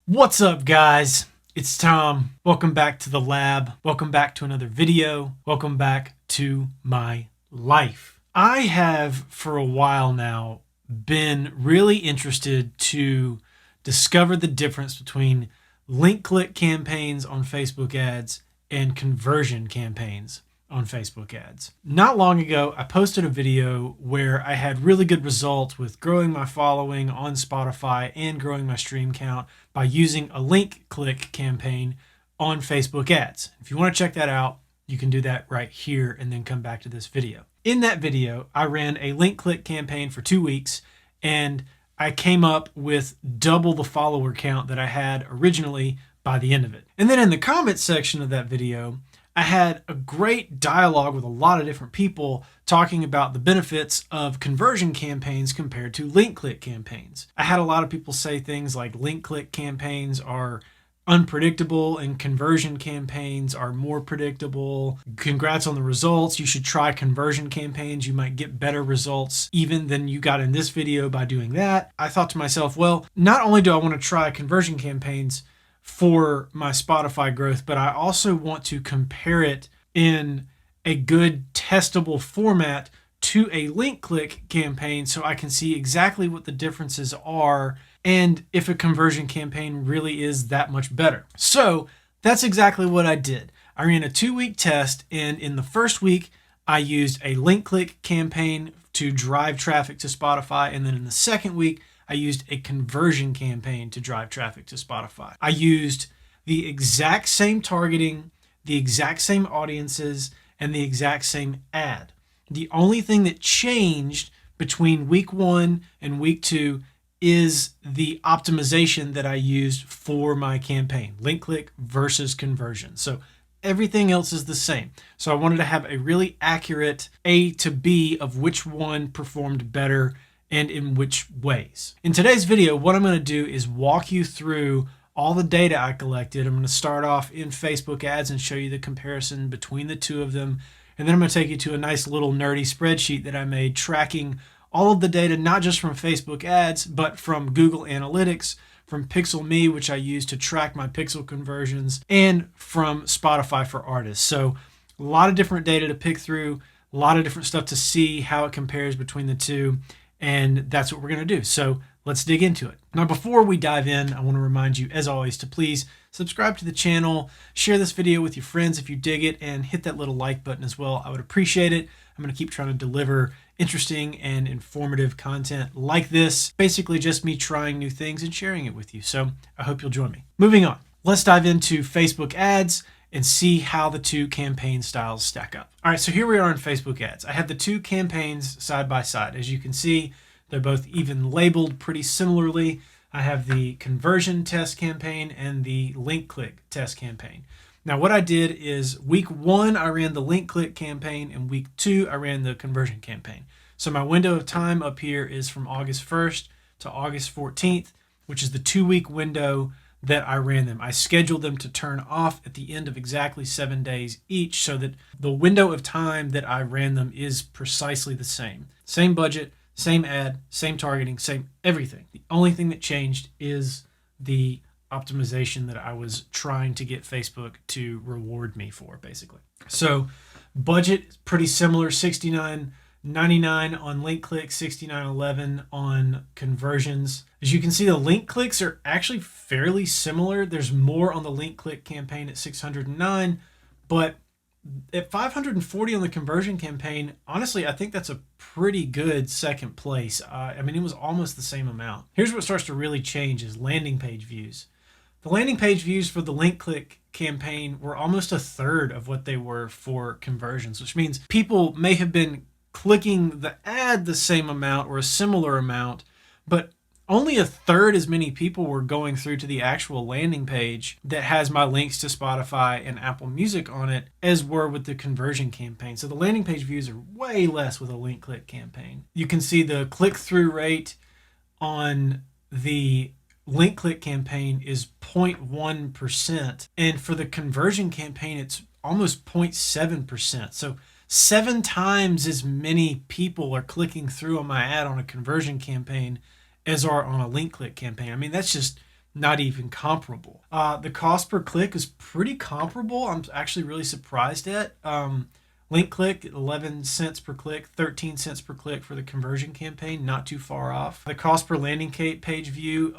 What's up, guys? It's Tom. Welcome back to the lab. Welcome back to another video. Welcome back to my life. I have for a while now been really interested to discover the difference between link click campaigns on Facebook ads and conversion campaigns on Facebook ads. Not long ago, I posted a video where I had really good results with growing my following on Spotify and growing my stream count by using a link click campaign on Facebook ads. If you want to check that out, you can do that right here and then come back to this video. In that video, I ran a link click campaign for 2 weeks and I came up with double the follower count that I had originally by the end of it. And then in the comments section of that video, I had a great dialogue with a lot of different people talking about the benefits of conversion campaigns compared to link click campaigns. I had a lot of people say things like link click campaigns are unpredictable and conversion campaigns are more predictable. Congrats on the results. You should try conversion campaigns. You might get better results even than you got in this video by doing that. I thought to myself, well, not only do I want to try conversion campaigns for my Spotify growth, but I also want to compare it in a good testable format to a link click campaign so I can see exactly what the differences are and if a conversion campaign really is that much better. So that's exactly what I did. I ran a 2-week test, and in the first week, I used a link click campaign to drive traffic to Spotify, and then in the second week, I used a conversion campaign to drive traffic to Spotify. I used the exact same targeting, the exact same audiences, and the exact same ad. The only thing that changed between week 1 and week 2 is the optimization that I used for my campaign, link click versus conversion. So everything else is the same. So I wanted to have a really accurate A to B of which one performed better and in which ways. In today's video, what I'm going to do is walk you through all the data I collected. I'm going to start off in Facebook ads and show you the comparison between the two of them. And then I'm going to take you to a nice little nerdy spreadsheet that I made tracking all of the data, not just from Facebook ads, but from Google Analytics, from PixelMe, which I use to track my pixel conversions, and from Spotify for Artists. So a lot of different data to pick through, a lot of different stuff to see how it compares between the two. And that's what we're going to do. So let's dig into it. Now, before we dive in, I want to remind you, as always, to please subscribe to the channel, share this video with your friends if you dig it, and hit that little like button as well. I would appreciate it. I'm going to keep trying to deliver interesting and informative content like this. Basically just me trying new things and sharing it with you. So I hope you'll join me. Moving on, let's dive into Facebook ads and see how the two campaign styles stack up. All right, so here we are in Facebook ads. I have the two campaigns side by side. As you can see, they're both even labeled pretty similarly. I have the conversion test campaign and the link click test campaign. Now, what I did is week 1, I ran the link click campaign, and week 2, I ran the conversion campaign. So my window of time up here is from August 1st to August 14th, which is the 2-week window that I ran them. I scheduled them to turn off at the end of exactly 7 days each so that the window of time that I ran them is precisely the same. Same budget, same ad, same targeting, same everything. The only thing that changed is the optimization that I was trying to get Facebook to reward me for, basically. So budget is pretty similar, $69.99 on link click, $69.11 on conversions. As you can see, the link clicks are actually fairly similar. There's more on the link click campaign at $609, but at $540 on the conversion campaign, honestly, I think that's a pretty good second place. I mean, it was almost the same amount. Here's what starts to really change is landing page views. The landing page views for the link click campaign were almost a third of what they were for conversions, which means people may have been clicking the ad the same amount or a similar amount, but only a third as many people were going through to the actual landing page that has my links to Spotify and Apple Music on it as were with the conversion campaign. So the landing page views are way less with a link click campaign. You can see the click-through rate on the link click campaign is 0.1%. And for the conversion campaign, it's almost 0.7%. So 7 times as many people are clicking through on my ad on a conversion campaign as are on a link click campaign. I mean, that's just not even comparable. The cost per click is pretty comparable. I'm actually really surprised at. Link click, 11 cents per click, 13 cents per click for the conversion campaign, not too far off. The cost per landing page view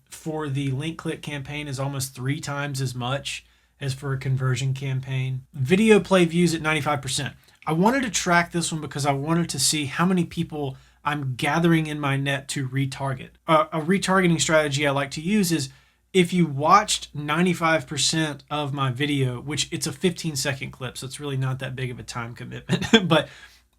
for the link click campaign is almost 3 times as much as for a conversion campaign. Video play views at 95%. I wanted to track this one because I wanted to see how many people I'm gathering in my net to retarget. A retargeting strategy I like to use is if you watched 95% of my video, which it's a 15-second clip, so it's really not that big of a time commitment, but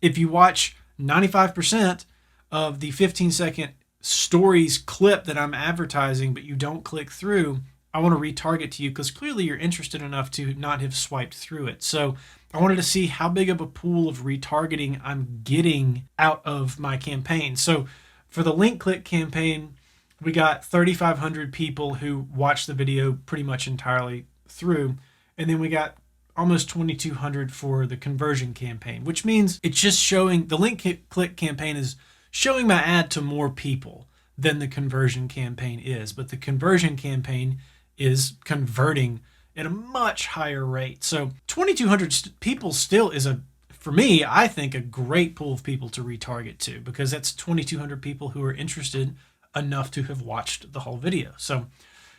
if you watch 95% of the 15-second stories clip that I'm advertising, but you don't click through, I want to retarget to you because clearly you're interested enough to not have swiped through it. So I wanted to see how big of a pool of retargeting I'm getting out of my campaign. So for the link click campaign, we got 3,500 people who watched the video pretty much entirely through. And then we got almost 2,200 for the conversion campaign, which means it's just showing, the link click campaign is showing my ad to more people than the conversion campaign is. But the conversion campaign is converting at a much higher rate. So 2,200 people still is for me, I think a great pool of people to retarget to, because that's 2,200 people who are interested enough to have watched the whole video. So,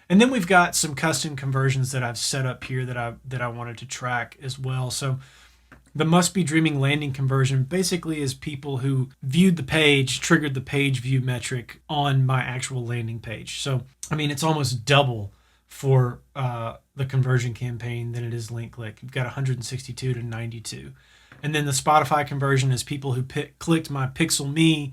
and then we've got some custom conversions that I've set up here that I wanted to track as well. So the must be dreaming landing conversion basically is people who viewed the page, triggered the page view metric on my actual landing page. So, I mean, it's almost double for the conversion campaign than it is link click. You've got 162 to 92. And then the Spotify conversion is people who clicked my PixelMe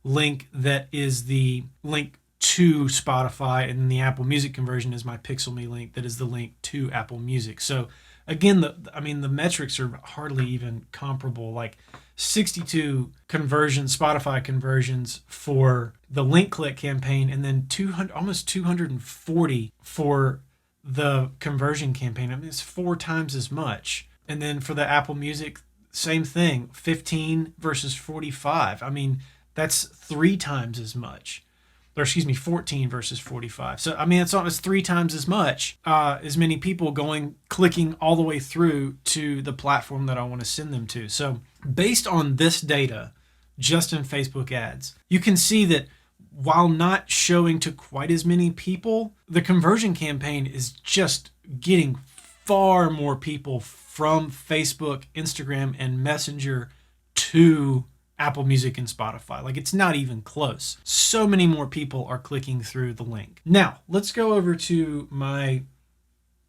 link that is the link to Spotify, and then the Apple Music conversion is my PixelMe link that is the link to Apple Music. So again, the metrics are hardly even comparable. Like 62 conversions, Spotify conversions for the link click campaign, and then almost 240 for the conversion campaign. I mean, it's 4 times as much. And then for the Apple Music, same thing, 15 versus 45. I mean, that's 3 times as much. Or excuse me, 14 versus 45. So, I mean, it's almost 3 times as much, as many people clicking all the way through to the platform that I want to send them to. So based on this data, just in Facebook ads, you can see that while not showing to quite as many people, the conversion campaign is just getting far more people from Facebook, Instagram, and Messenger to Apple Music and Spotify. Like, it's not even close. So many more people are clicking through the link. Now, let's go over to my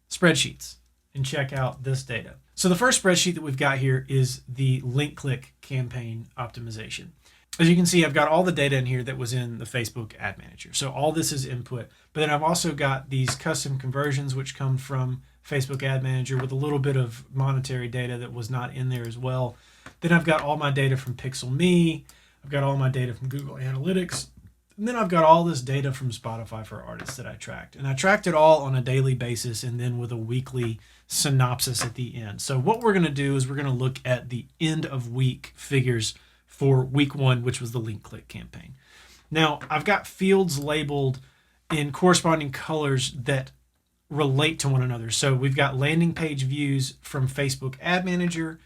spreadsheets and check out this data. So the first spreadsheet that we've got here is the link click campaign optimization. As you can see, I've got all the data in here that was in the Facebook Ad Manager. So all this is input, but then I've also got these custom conversions, which come from Facebook Ad Manager with a little bit of monetary data that was not in there as well. Then I've got all my data from PixelMe. I've got all my data from Google Analytics. And then I've got all this data from Spotify for Artists that I tracked. And I tracked it all on a daily basis and then with a weekly synopsis at the end. So what we're going to do is we're going to look at the end of week figures for week 1, which was the link click campaign. Now, I've got fields labeled in corresponding colors that relate to one another. So we've got landing page views from Facebook Ad Manager,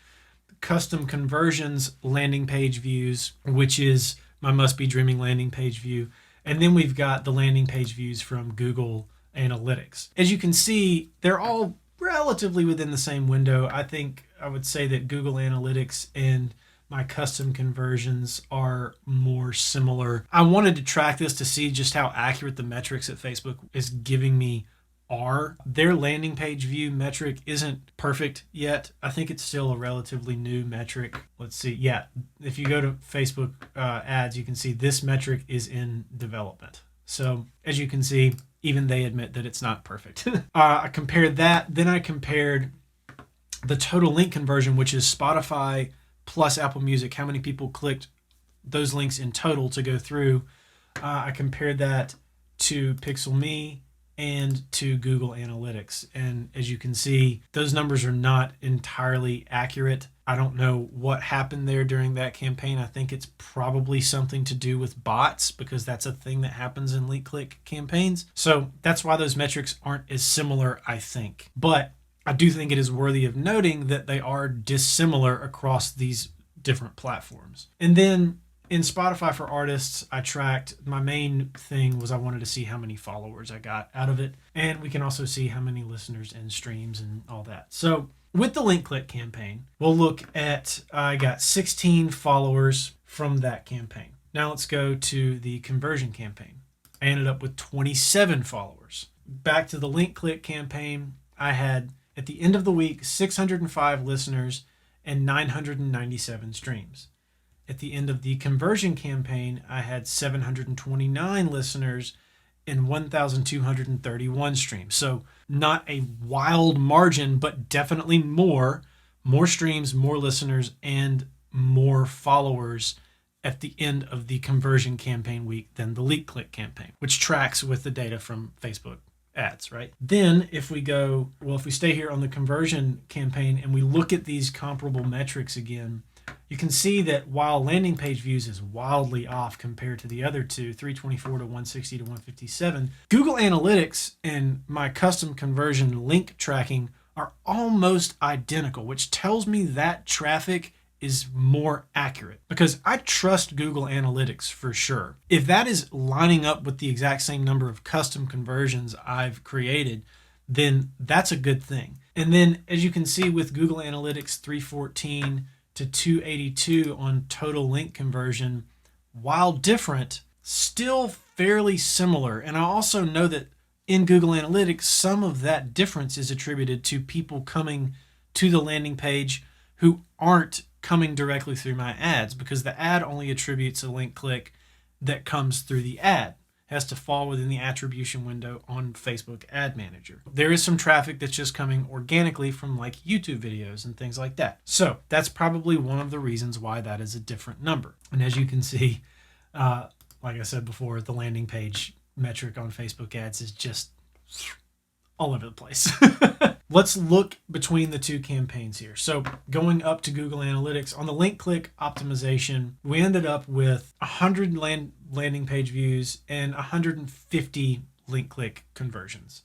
custom conversions landing page views, which is my must be dreaming landing page view. And then we've got the landing page views from Google Analytics. As you can see, they're all relatively within the same window. I think I would say that Google Analytics and my custom conversions are more similar. I wanted to track this to see just how accurate the metrics that Facebook is giving me are. Their landing page view metric isn't perfect yet. I think it's still a relatively new metric. Let's see. Yeah, if you go to Facebook ads, you can see this metric is in development. So as you can see, even they admit that it's not perfect. I compared that. Then I compared the total link conversion, which is Spotify plus Apple Music, how many people clicked those links in total to go through. I compared that to PixelMe and to Google Analytics. And as you can see, those numbers are not entirely accurate. I don't know what happened there during that campaign. I think it's probably something to do with bots, because that's a thing that happens in link click campaigns. So that's why those metrics aren't as similar, I think. But I do think it is worthy of noting that they are dissimilar across these different platforms. And then in Spotify for Artists, I tracked, my main thing was I wanted to see how many followers I got out of it. And we can also see how many listeners and streams and all that. So with the link click campaign, we'll look at, I got 16 followers from that campaign. Now let's go to the conversion campaign. I ended up with 27 followers. Back to the link click campaign, I had, at the end of the week, 605 listeners and 997 streams. At the end of the conversion campaign, I had 729 listeners and 1,231 streams. So not a wild margin, but definitely more streams, more listeners, and more followers at the end of the conversion campaign week than the link click campaign, which tracks with the data from Facebook ads, right? Then if we stay here on the conversion campaign and we look at these comparable metrics again, you can see that while landing page views is wildly off compared to the other two, 324 to 160 to 157, Google Analytics and my custom conversion link tracking are almost identical, which tells me that traffic is more accurate, because I trust Google Analytics for sure. If that is lining up with the exact same number of custom conversions I've created, then that's a good thing. And then as you can see with Google Analytics, 314 to 282 on total link conversion, while different, still fairly similar. And I also know that in Google Analytics, some of that difference is attributed to people coming to the landing page who aren't coming directly through my ads, because the ad only attributes a link click that comes through the ad. It has to fall within the attribution window on Facebook Ad Manager. There is some traffic that's just coming organically from like YouTube videos and things like that. So that's probably one of the reasons why that is a different number. And as you can see, like I said before, the landing page metric on Facebook ads is just all over the place. Let's look between the two campaigns here. So going up to Google Analytics, on the link click optimization, we ended up with 100 landing page views and 150 link click conversions.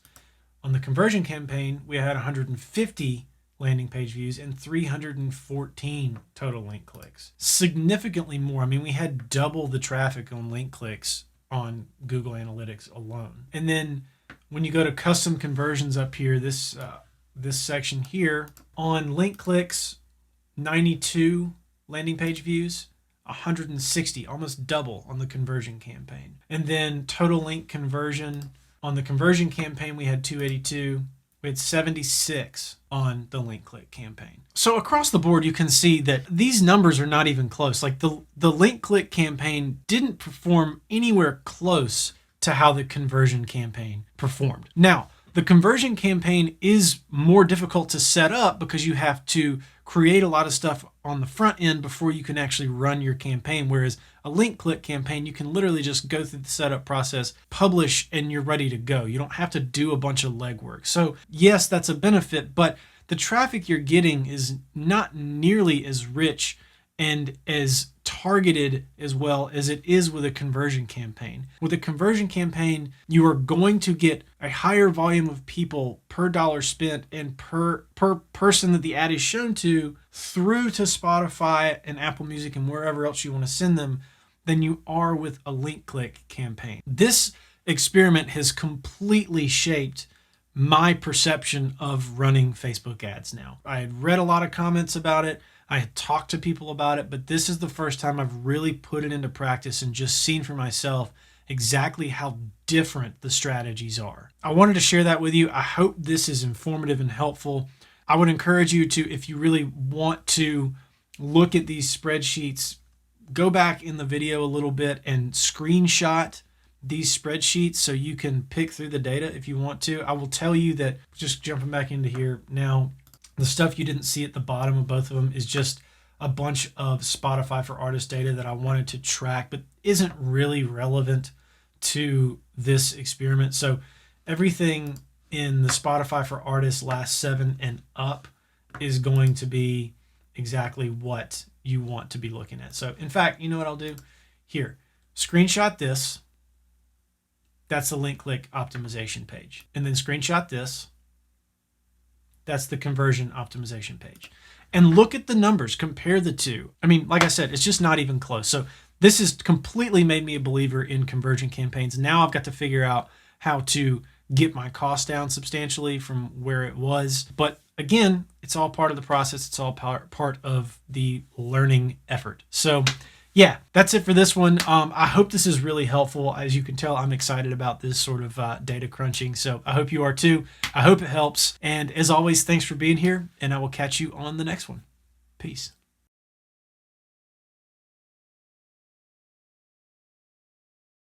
On the conversion campaign, we had 150 landing page views and 314 total link clicks. Significantly more. I mean, we had double the traffic on link clicks on Google Analytics alone. And then when you go to custom conversions up here, this section here, on link clicks, 92 landing page views, 160, almost double on the conversion campaign. And then total link conversion, on the conversion campaign, we had 282. We had 76 on the link click campaign. So across the board, you can see that these numbers are not even close. Like the link click campaign didn't perform anywhere close to how the conversion campaign performed. Now, the conversion campaign is more difficult to set up because you have to create a lot of stuff on the front end before you can actually run your campaign. Whereas a link click campaign, you can literally just go through the setup process, publish, and you're ready to go. You don't have to do a bunch of legwork. So yes, that's a benefit, but the traffic you're getting is not nearly as rich and as targeted as well as it is with a conversion campaign. With a conversion campaign, you are going to get a higher volume of people per dollar spent and per person that the ad is shown to through to Spotify and Apple Music and wherever else you want to send them than you are with a link click campaign. This experiment has completely shaped my perception of running Facebook ads now. I had read a lot of comments about it. I had talked to people about it, but this is the first time I've really put it into practice and just seen for myself exactly how different the strategies are. I wanted to share that with you. I hope this is informative and helpful. I would encourage you to, if you really want to look at these spreadsheets, go back in the video a little bit and screenshot these spreadsheets so you can pick through the data if you want to. I will tell you that, just jumping back into here now, the stuff you didn't see at the bottom of both of them is just a bunch of Spotify for Artists data that I wanted to track, but isn't really relevant to this experiment. So everything in the Spotify for Artists last 7 and up is going to be exactly what you want to be looking at. So in fact, you know what I'll do? Here, screenshot this. That's the link click optimization page. And then screenshot this. That's the conversion optimization page. And look at the numbers, compare the two. I mean, like I said, it's just not even close. So this has completely made me a believer in conversion campaigns. Now I've got to figure out how to get my cost down substantially from where it was. But again, it's all part of the process. It's all part of the learning effort. So yeah, that's it for this one. I hope this is really helpful. As you can tell, I'm excited about this sort of data crunching. So I hope you are too. I hope it helps. And as always, thanks for being here, and I will catch you on the next one. Peace.